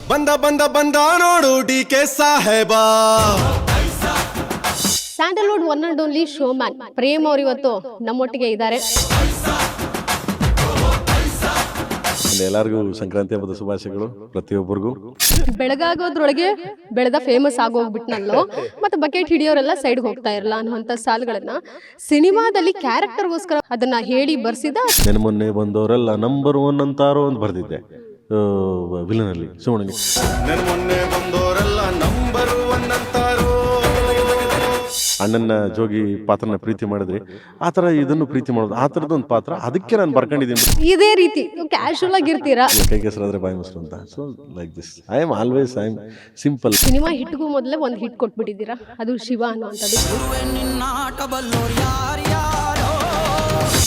ಬಂದ ಬಂದ ಬಂದ ನೋಡು ಡಿಕೆ ಸಾಹೇಬ. Sandalwood one and only showman Prem ಅವರು ಇವತ್ತು ನಮ್ಮೊಟ್ಟಿಗೆ ಇದ್ದಾರೆ. ಎಲ್ಲರಿಗೂ ಸಂಕ್ರಾಂತಿ ಹಬ್ಬದ ಶುಭಾಶಯಗಳು ಪ್ರತಿಯೊಬ್ಬರಿಗೂ. ಬೆಳಗಾಗೋದ್ರೊಳಗೆ ಬೆಳೆದ ಫೇಮಸ್ ಆಗೋಗ್ಬಿಟ್ನಲ್ಲೋ, ಮತ್ತೆ ಬಕೆಟ್ ಹಿಡಿಯೋರೆಲ್ಲ ಸೈಡ್ ಹೋಗ್ತಾ ಇರಲ್ಲ ಅನ್ನುವಂಥ ಸಾಲುಗಳನ್ನ ಸಿನಿಮಾದಲ್ಲಿ ಕ್ಯಾರೆಕ್ಟರ್ಗೋಸ್ಕರ ಅದನ್ನ ಹೇಳಿ ಬರ್ಸಿದ. ಮೊನ್ನೆ ಬಂದವರೆಲ್ಲ ನಂಬರ್ 1 ಅಂತಾರೋ ಅಂತ ಬರ್ದಿದ್ದೆ ವಿಲನ್ ಅಲ್ಲಿ ಸುಮ್ಮನೆ. ಮೊನ್ನೆ ಬಂದವರೆಲ್ಲ ನಂಬರ್ 1 ಅಂತಾರೋ. ಅಣ್ಣನ ಜೋಗಿ ಪಾತ್ರನ ಪ್ರೀತಿ ಮಾಡಿದ್ರಿ, ಆ ಥರ ಇದನ್ನು ಪ್ರೀತಿ ಮಾಡೋದು, ಆ ಥರದೊಂದು ಪಾತ್ರ, ಅದಕ್ಕೆ ನಾನು ಬರ್ಕೊಂಡಿದ್ದೀನಿ. ಇದೇ ರೀತಿ ಕ್ಯಾಶುವಲ್ ಆಗಿರ್ತೀರಾ, ಕೈ ಕೆಸರಾದ್ರೆ ಬಾಯಿ ಮೊಸರು ಅಂತ. So like this I am always I am simple. Cinema ಹಿಟ್ಗೂ ಮೊದಲೇ ಒಂದು ಹಿಟ್ ಕೊಟ್ಬಿಟ್ಟಿದ್ದೀರಾ, ಅದು ಶಿವ ಅನ್ನುವಂಥದ್ದು.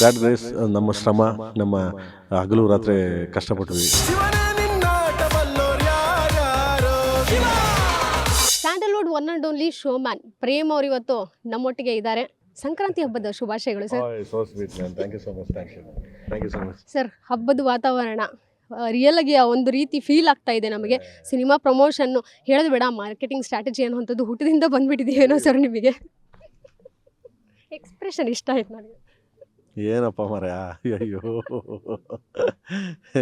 ಗಾಡ್ ಗ್ರೇಸ್, ನಮ್ಮ ಶ್ರಮ, ನಮ್ಮ ಹಗಲು ರಾತ್ರಿ ಕಷ್ಟಪಟ್ವಿ. Sandalwood one and only showman Prem ಅವರು ಇವತ್ತು ನಮ್ಮೊಟ್ಟಿಗೆ ಇದ್ದಾರೆ. ಸಂಕ್ರಾಂತಿ ಹಬ್ಬದ ಶುಭಾಶಯಗಳು ಸರ್. ಸರ್, ಹಬ್ಬದ ವಾತಾವರಣ ರಿಯಲ್ ಆಗಿ ಒಂದು ರೀತಿ ಫೀಲ್ ಆಗ್ತಾ ಇದೆ ನಮಗೆ. ಸಿನಿಮಾ ಪ್ರಮೋಷನ್ ಹೇಳೋದು ಬೇಡ, ಮಾರ್ಕೆಟಿಂಗ್ ಸ್ಟ್ರಾಟಜಿ ಅನ್ನುವಂಥದ್ದು ಹುಟ್ಟದಿಂದ ಬಂದ್ಬಿಟ್ಟಿದೆಯೇನೋ ಸರ್ ನಿಮಗೆ. ಎಕ್ಸ್ಪ್ರೆಷನ್ ಇಷ್ಟ ಆಯ್ತು ನನಗೆ. ಏನಪ್ಪ ಮರ್ಯಾ, ಅಯ್ಯೋ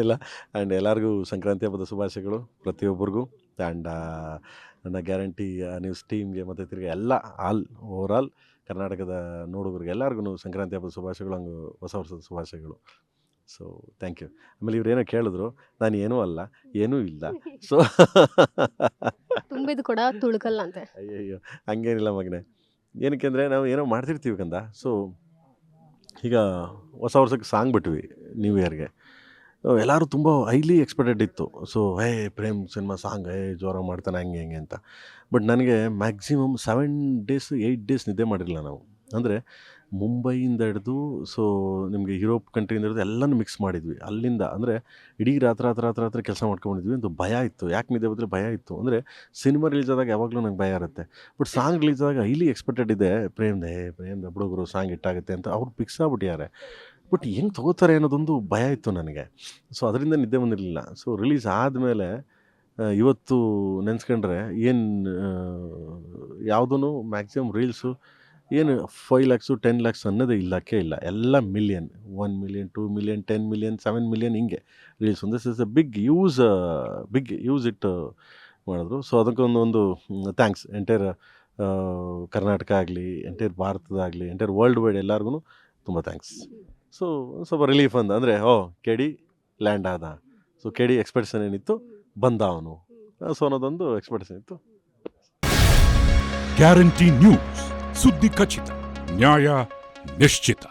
ಇಲ್ಲ. ಆ್ಯಂಡ್ ಎಲ್ಲರಿಗೂ ಸಂಕ್ರಾಂತಿ ಹಬ್ಬದ ಶುಭಾಶಯಗಳು ಪ್ರತಿಯೊಬ್ಬರಿಗೂ. ಆ್ಯಂಡ್ ನನ್ನ ಗ್ಯಾರಂಟಿ ನ್ಯೂಸ್ ಟೀಮ್ಗೆ ಮತ್ತು ತಿರುಗಿ ಎಲ್ಲ ಓವರಾಲ್ ಕರ್ನಾಟಕದ ನೋಡುಗರಿಗೆ ಎಲ್ಲರಿಗೂ ಸಂಕ್ರಾಂತಿ ಹಬ್ಬದ ಶುಭಾಶಯಗಳು, ಹಂಗೆ ಹೊಸ ವರ್ಷದ ಶುಭಾಶಯಗಳು. So thank you. ಆಮೇಲೆ ಇವ್ರೇನೋ ಕೇಳಿದ್ರು, ನಾನು ಏನೂ ಅಲ್ಲ, ಏನೂ ಇಲ್ಲ. ಸೊ ತುಂಬಿದ ಕೂಡ ತುಳುಕಲ್ಲ ಅಂತೆ. ಅಯ್ಯಯ್ಯೋ ಹಂಗೇನಿಲ್ಲ ಮಗನೇ. ಏನಕ್ಕೆ ಅಂದರೆ ನಾವು ಏನೋ ಮಾಡ್ತಿರ್ತೀವಿ ಕಂದ. ಸೊ ಈಗ ಹೊಸ ವರ್ಷಕ್ಕೆ ಸಾಂಗ್ ಬಿಟ್ವಿ ನ್ಯೂ ಇಯರ್ಗೆ, ಎಲ್ಲರೂ ತುಂಬ ಹೈಲಿ ಎಕ್ಸ್ಪೆಕ್ಟೆಡ್ ಇತ್ತು. ಸೊ ಪ್ರೇಮ್ ಸಿನಿಮಾ ಸಾಂಗ್ ಜೋರಾಗಿ ಮಾಡ್ತಾನೆ ಹಂಗೆ ಹಿಂಗೆ ಅಂತ. ಬಟ್ ನನಗೆ ಮ್ಯಾಕ್ಸಿಮಮ್ 7 days 8 days ನಿದ್ದೆ ಮಾಡಿರಲಿಲ್ಲ ನಾವು. ಅಂದರೆ ಮುಂಬೈಯಿಂದ ಹಿಡಿದು, ಸೊ ನಿಮಗೆ ಯುರೋಪ್ ಕಂಟ್ರಿಯಿಂದ ಹಿಡಿದು ಎಲ್ಲನೂ ಮಿಕ್ಸ್ ಮಾಡಿದ್ವಿ. ಅಲ್ಲಿಂದ ಅಂದರೆ ಇಡೀ ರಾತ್ರಿ ಕೆಲಸ ಮಾಡ್ಕೊಂಡಿದ್ವಿ. ಒಂದು ಭಯ ಇತ್ತು, ಯಾಕೆ ನಿದ್ದೆ ಬಂದರೆ ಭಯ ಇತ್ತು. ಅಂದರೆ ಸಿನಿಮಾ ರಿಲೀಸ್ ಆದಾಗ ಯಾವಾಗಲೂ ನಂಗೆ ಭಯ ಇರುತ್ತೆ. ಬಟ್ ಸಾಂಗ್ ರಿಲೀಸ್ ಆದಾಗ ಹೈಲಿ ಎಕ್ಸ್ಪೆಕ್ಟೆಡ್ ಇದೆ, ಪ್ರೇಮ್ ಹುಡುಗರು ಸಾಂಗ್ ಇಟ್ಟಾಗುತ್ತೆ ಅಂತ ಅವ್ರು ಫಿಕ್ಸ್ ಆಗ್ಬಿಟ್ಟಿದ್ದಾರೆ. ಬಟ್ ಹೆಂಗೆ ತೊಗೋತಾರೆ ಅನ್ನೋದೊಂದು ಭಯ ಇತ್ತು ನನಗೆ. ಸೊ ಅದರಿಂದ ನಿದ್ದೆ ಬಂದಿರಲಿಲ್ಲ. ಸೊ ರಿಲೀಸ್ ಆದಮೇಲೆ ಇವತ್ತು ನೆನೆಸ್ಕೊಂಡ್ರೆ ಏನು ಯಾವುದೂ ಮ್ಯಾಕ್ಸಿಮಮ್ ರೀಲ್ಸು ಏನು 5 lakhs 10 lakhs ಅನ್ನೋದೇ ಇಲ್ಲಕ್ಕೆ ಇಲ್ಲ. ಎಲ್ಲ million, 1 million 2 million 10 million 7 million ಹಿಂಗೆ reels. This is a big use it ಮಾಡಿದ್ರು. ಸೊ ಅದಕ್ಕೊಂದು ಥ್ಯಾಂಕ್ಸ್ ಎಂಟೈರ್ ಕರ್ನಾಟಕ ಆಗಲಿ, ಎಂಟೈರ್ ಭಾರತದಾಗಲಿ, ಎಂಟೈರ್ ವರ್ಲ್ಡ್ ವೈಡ್ ಎಲ್ಲರಿಗೂ ತುಂಬ ಥ್ಯಾಂಕ್ಸ್. ಸೊ ಸ್ವಲ್ಪ ರಿಲೀಫ್ ಅಂದರೆ ಕೆಡಿ ಲ್ಯಾಂಡ್ ಆದ. ಸೊ ಕೆಡಿ ಎಕ್ಸ್ಪೆಕ್ಟೇಷನ್ ಏನಿತ್ತು, ಬಂದ ಅವನು. ಸೊ ಅನ್ನೋದೊಂದು ಎಕ್ಸ್ಪೆಕ್ಟೇಷನ್ ಇತ್ತು. ಗ್ಯಾರಂಟಿ ನ್ಯೂಸ್, ಸುದ್ದಿ ಖಚಿತ, ನ್ಯಾಯ ನಿಶ್ಚಿತ.